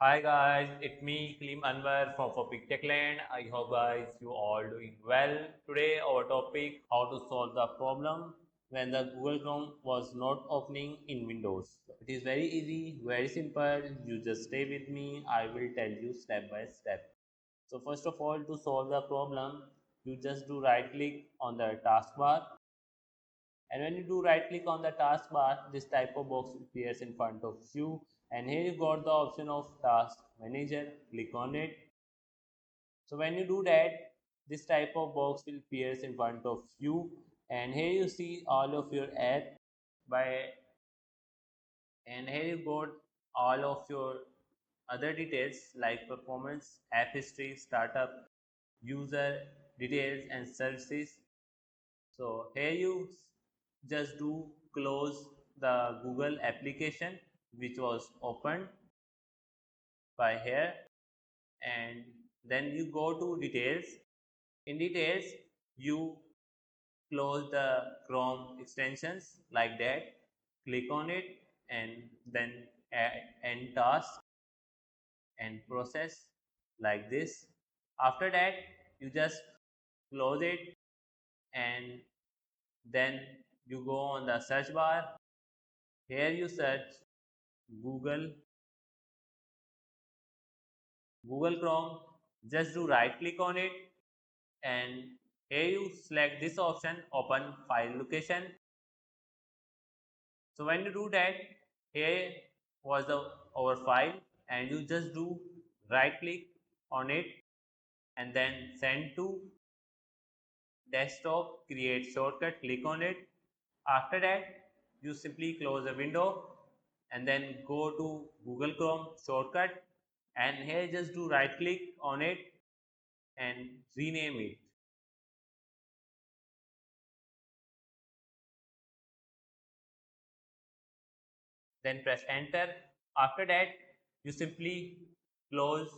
Hi guys, it's me Klim Anwar from Topic Techland. I hope guys you all doing well. Today our topic how to solve the problem when the Google Chrome was not opening in Windows. It is very easy, very simple. You just stay with me. I will tell you step by step. So first of all, to solve the problem, you just do right click on the taskbar, and when you do right click on the taskbar, this type of box appears in front of you, and here you got the option of task manager. Click on it. So when you do that, this type of box will appears in front of you, and here you see all of your app by, and here you got all of your other details like performance, app history, startup, user details, and services. So here you just do close the Google application which was opened by here, and then you go to details. In details, you close the Chrome extensions like that. Click on it and then end task and process like this. After that, you just close it, and then you go on the search bar. Here you search Google Google Chrome. Just do right click on it, and here you select this option, open file location. So when you do that, here was the our file, and you just do right click on it and then send to desktop, create shortcut, click on it. After that, you simply close the window and then go to Google Chrome shortcut, and here just do right click on it and rename it. Then press enter. After that, you simply close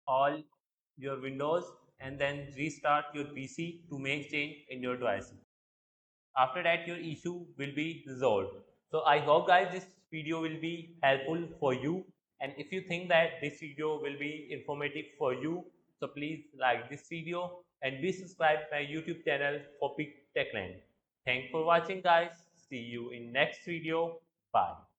all your windows and then restart your PC to make change in your device. After that, your issue will be resolved. So I hope guys this video will be helpful for you, and if you think that this video will be informative for you, so please like this video and be subscribed my YouTube channel Topic Techland. Thanks for watching guys. See you in next video. Bye.